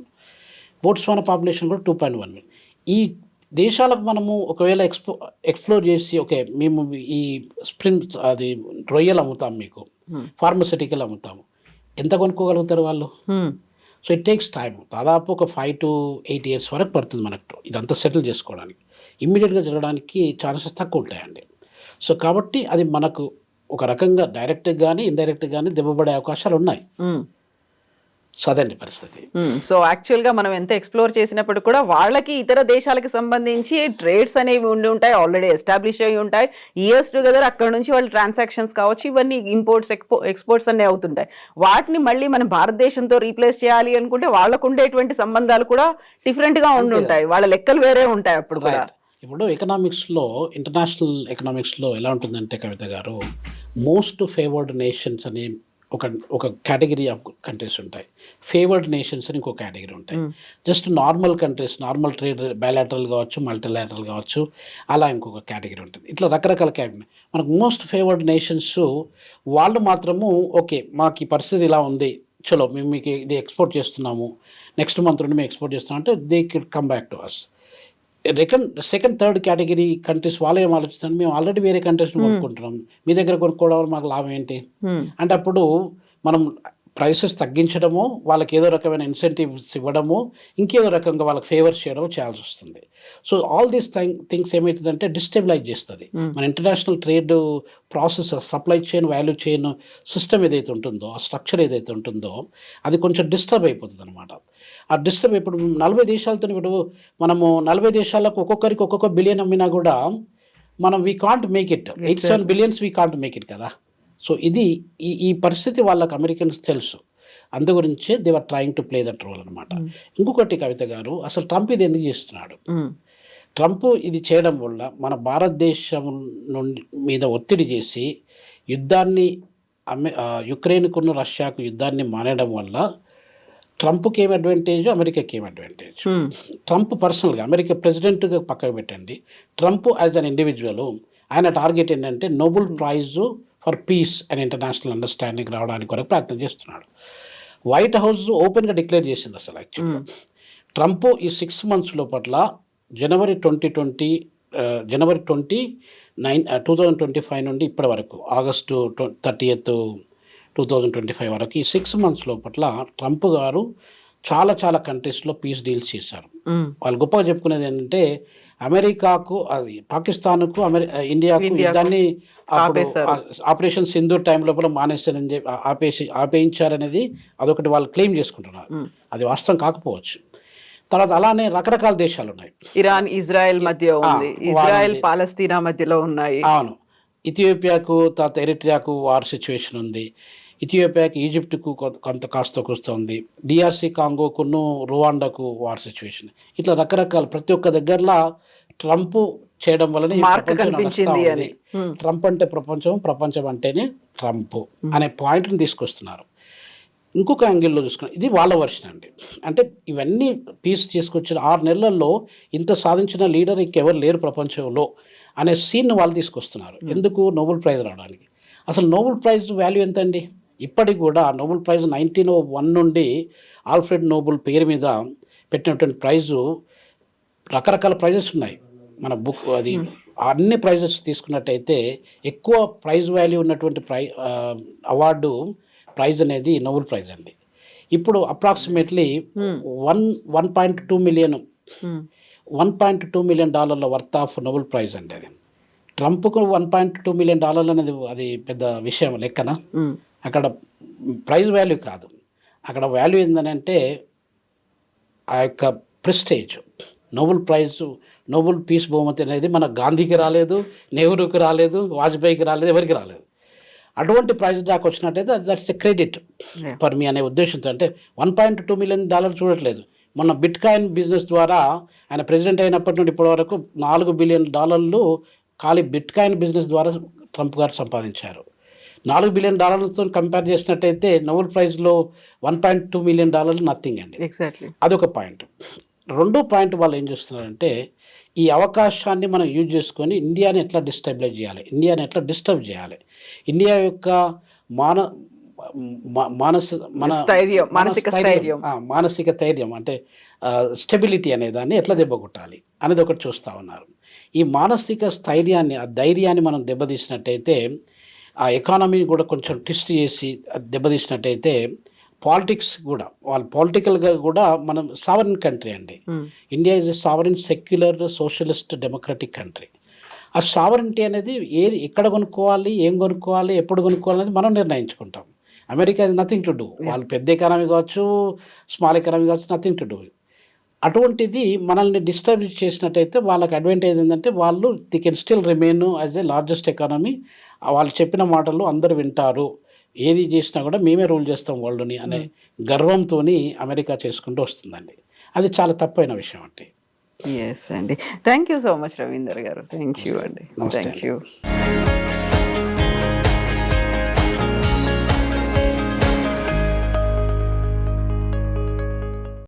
బోట్స్వానా పాపులేషన్ కూడా 2.1 మిలియన్. ఈ దేశాలకు మనము ఒకవేళ ఎక్స్ప్లోర్ చేసి, ఓకే మేము ఈ స్ప్రింగ్ అది రొయ్యలు అమ్ముతాం, మీకు ఫార్మస్యూటికల్ అమ్ముతాము, ఎంత కొనుక్కోగలుగుతారు వాళ్ళు? సో ఇట్ టేక్స్ టైం, దాదాపు ఒక 5 to 8 years వరకు పడుతుంది మనకు ఇదంతా సెటిల్ చేసుకోవడానికి. ఇమ్మీడియట్గా జరగడానికి ఛాన్సెస్ తక్కువ ఉంటాయండి. సో కాబట్టి అది మనకు ఒక రకంగా డైరెక్ట్గా కానీ ఇండైరెక్ట్గా కానీ దెబ్బపడే అవకాశాలు ఉన్నాయి. సో అదండి పరిస్థితి. సో యాక్చువల్గా మనం ఎంత ఎక్స్ప్లోర్ చేసినప్పుడు కూడా వాళ్ళకి ఇతర దేశాలకు సంబంధించి ట్రేడ్స్ అనేవి ఉండి ఉంటాయి, ఆల్రెడీ ఎస్టాబ్లిష్ అయ్యి ఉంటాయి, ఇయర్స్ టుగెదర్ అక్కడ నుంచి వాళ్ళు ట్రాన్సాక్షన్స్ కావచ్చు, ఇవన్నీ ఇంపోర్ట్స్ ఎక్స్పోర్ట్స్ అనే అవుతుంటాయి. వాటిని మళ్ళీ మనం భారతదేశంతో రీప్లేస్ చేయాలి అనుకుంటే వాళ్ళకు ఉండేటువంటి సంబంధాలు కూడా డిఫరెంట్గా ఉండి ఉంటాయి, వాళ్ళ లెక్కలు వేరే ఉంటాయి అప్పుడు కూడా. ఇప్పుడు ఎకనామిక్స్లో, ఇంటర్నేషనల్ ఎకనామిక్స్లో ఎలా ఉంటుందంటే కవిత గారు, మోస్ట్ ఫేవర్డ్ నేషన్స్ అని ఒక కేటగిరీ ఆఫ్ కంట్రీస్ ఉంటాయి, ఫేవర్డ్ నేషన్స్ అని ఇంకో కేటగిరీ ఉంటాయి. Just normal countries, normal trade, bilateral కావచ్చు, మల్టీలాటరల్ కావచ్చు, అలా ఇంకొక కేటగిరీ ఉంటుంది. ఇట్లా రకరకాల కేటగిరీ. మనకు మోస్ట్ ఫేవర్డ్ నేషన్స్ వాళ్ళు మాత్రము ఓకే మాకు ఈ పరిస్థితి ఇలా ఉంది, చలో మేము మీకు ఇది ఎక్స్పోర్ట్ చేస్తున్నాము, నెక్స్ట్ మంత్ నుండి మేము ఎక్స్పోర్ట్ చేస్తున్నాం అంటే they can come back to us. Second third category countries వాళ్ళు ఏం ఆలోచిస్తారు, మేము ఆల్రెడీ వేరే కంట్రీస్ని కొనుక్కుంటున్నాం, మీ దగ్గర కొనుక్కోవడం వల్ల మాకు లాభం ఏంటి అంటే అప్పుడు మనం ప్రైసెస్ తగ్గించడము, వాళ్ళకి ఏదో రకమైన ఇన్సెంటివ్స్ ఇవ్వడము, ఇంకేదో రకంగా వాళ్ళకి ఫేవర్స్ చేయడము చేయాల్సి వస్తుంది. సో ఆల్ దీస్ థింగ్స్ ఏమవుతుందంటే డిస్టెబిలైజ్ చేస్తుంది మన international trade process, supply chain, value chain system ఏదైతే ఉంటుందో, ఆ స్ట్రక్చర్ ఏదైతే ఉంటుందో అది కొంచెం డిస్టర్బ్ అయిపోతుంది అనమాట. ఆ డిస్టర్బ్ ఇప్పుడు 40 దేశాలతో, ఇప్పుడు మనము 40 దేశాలకు ఒక్కొక్కరికి ఒక్కొక్క బిలియన్ అమ్మినా కూడా మనం we can't make it, 87 billions we can't make it కదా. సో ఇది ఈ పరిస్థితి వాళ్ళకి అమెరికన్స్ తెలుసు, అందు గురించే they are trying to play that role అనమాట. ఇంకొకటి కవిత గారు, అసలు ట్రంప్ ఇది ఎందుకు చేస్తున్నాడు? ట్రంప్ ఇది చేయడం వల్ల మన భారతదేశం మీద ఒత్తిడి చేసి యుద్ధాన్ని, యుక్రెయిన్కున్న రష్యాకు యుద్ధాన్ని మానేయడం వల్ల ట్రంప్కి ఏం అడ్వాంటేజ్, అమెరికాకి ఏం అడ్వాంటేజ్? ట్రంప్ పర్సనల్గా, అమెరికా ప్రెసిడెంట్గా పక్కకు పెట్టండి, ట్రంప్ యాజ్ అన్ ఇండివిజువల్ ఆయన టార్గెట్ ఏంటంటే Nobel prize for piece and international understanding రావడానికి వరకు ప్రయత్నం చేస్తున్నాడు. వైట్ హౌస్ ఓపెన్గా డిక్లేర్ చేసింది అసలు యాక్చువల్గా. ట్రంప్ ఈ 6 months లోపట్ల జనవరి 2020 జనవరి 2025 నుండి ఇప్పటి వరకు ఆగస్టు 30th 2025 వరకు ఈ 6 months లోపట్ల ట్రంప్ గారు చాలా చాలా కంట్రీస్లో పీస్ డీల్స్ చేశారు. వాళ్ళు గొప్పగా చెప్పుకునేది ఏంటంటే అమెరికాకు, అది పాకిస్తాన్కు, ఇండియాకు యుద్ధాన్ని ఆపరేషన్ సింధూర్ టైం లోపల మానేస్తారని చెప్పి ఆపేయించారనేది అదొకటి వాళ్ళు క్లెయిమ్ చేసుకుంటున్నారు. అది వాస్తవం కాకపోవచ్చు. తర్వాత అలానే రకరకాల దేశాలు ఉన్నాయి. ఇరాన్ ఇజ్రాయెల్ మధ్య ఉంది, ఇజ్రాయెల్ పాలస్తీనా మధ్యలో ఉన్నాయి. అవును, ఇథియోపియాకు తర్వాత ఎరిట్రియాకు వార్ సిచ్యువేషన్ ఉంది. ఇథియోపియాకి ఈజిప్ట్కు కొంత కాస్త ఉంది. డిఆర్సి కాంగోకును రువాండాకు వార్ సిచ్యువేషన్. ఇట్లా రకరకాల ప్రతి ఒక్క దగ్గరలో ట్రంప్ చేయడం వల్లనే కనిపించింది అని. ట్రంప్ అంటే ప్రపంచం, ప్రపంచం అంటేనే ట్రంప్ అనే పాయింట్ని తీసుకొస్తున్నారు. ఇంకొక యాంగిల్లో చూసుకున్నాం, ఇది వాళ్ళ వర్షన్ అండి. అంటే ఇవన్నీ పీస్ తీసుకొచ్చిన 6 నెలల్లో ఇంత సాధించిన లీడర్ ఇంకెవరు లేరు ప్రపంచంలో అనే సీన్ వాళ్ళు తీసుకొస్తున్నారు. ఎందుకు? నోబెల్ ప్రైజ్ రావడానికి. అసలు నోబెల్ ప్రైజ్ వాల్యూ ఎంత అండి? ఇప్పటికి కూడా నోబెల్ ప్రైజ్ 1901 నుండి ఆల్ఫ్రెడ్ నోబెల్ పేరు మీద పెట్టినటువంటి ప్రైజు, రకరకాల ప్రైజెస్ ఉన్నాయి. మన బుక్ అది అన్ని ప్రైజెస్ తీసుకున్నట్టయితే ఎక్కువ ప్రైజ్ వాల్యూ ఉన్నటువంటి అవార్డు ప్రైజ్ అనేది నోబెల్ ప్రైజ్ అండి. ఇప్పుడు approximately $1.2 million worth of Nobel prize అండి. అది ట్రంప్కు $1.2 million అనేది అది పెద్ద విషయం లెక్కన. అక్కడ ప్రైజ్ వాల్యూ కాదు, అక్కడ వాల్యూ ఏంటంటే ఆ యొక్క prestige. Nobel prize, Nobel peace బహుమతి అనేది మన గాంధీకి రాలేదు, నెహ్రూకి రాలేదు, వాజ్పేయికి రాలేదు, ఎవరికి రాలేదు. అటువంటి ప్రైజ్ దాకా వచ్చినట్టయితే that's a credit for me అనే ఉద్దేశంతో. అంటే $1.2 million చూడట్లేదు. మొన్న బిట్ కాయిన్ బిజినెస్ ద్వారా ఆయన ప్రెసిడెంట్ అయినప్పటి నుండి ఇప్పటి వరకు $4 billion ఖాళీ బిట్ కాయిన్ బిజినెస్ ద్వారా ట్రంప్ గారు సంపాదించారు. $4 billion కంపేర్ చేసినట్టయితే నోబెల్ ప్రైజ్లో $1.2 million నథింగ్ అండి. ఎగ్జాక్ట్లీ, అదొక పాయింట్. రెండో పాయింట్ వాళ్ళు ఏం చేస్తున్నారంటే ఈ అవకాశాన్ని మనం యూజ్ చేసుకొని ఇండియాని ఎట్లా డిస్టెబిలైజ్ చేయాలి, ఇండియాని ఎట్లా డిస్టర్బ్ చేయాలి, ఇండియా యొక్క మానసిక ధైర్యం అంటే స్టెబిలిటీ అనే దాన్ని ఎట్లా దెబ్బకొట్టాలి అనేది ఒకటి చూస్తూ ఉన్నారు. ఈ మానసిక స్థైర్యాన్ని, ఆ ధైర్యాన్ని మనం దెబ్బతీసినట్టయితే, ఆ ఎకానమీని కూడా కొంచెం ట్విస్ట్ చేసి దెబ్బతీసినట్టయితే, పాలిటిక్స్ కూడా వాళ్ళు పొలిటికల్గా కూడా మనం సావరిన్ కంట్రీ అండి. India is a sovereign secular socialist democratic country. ఆ సావరినిటీ అనేది ఏది, ఎక్కడ కొనుక్కోవాలి, ఏం కొనుక్కోవాలి, ఎప్పుడు కొనుక్కోవాలి అనేది మనం నిర్ణయించుకుంటాం. America is nothing to do. వాళ్ళు పెద్ద ఎకానమీ కావచ్చు, స్మాల్ ఎకానమీ కావచ్చు, నథింగ్ టు డూ. అటువంటిది మనల్ని డిస్టర్బ్ చేసినట్టయితే వాళ్ళకి అడ్వాంటేజ్ ఏంటంటే వాళ్ళు they can still remain as a largest economy. వాళ్ళు చెప్పిన మాటలు అందరు వింటారు, ఏది చేసినా కూడా మేమే రూల్ చేస్తాం వరల్డ్ని అనే గర్వంతో అమెరికా చేసుకుంటూ వస్తుందండి. అది చాలా తప్పైన విషయం అండి. ఎస్ అండి, thank you so much Ravinder గారు. థ్యాంక్ యూ అండి. Thank you.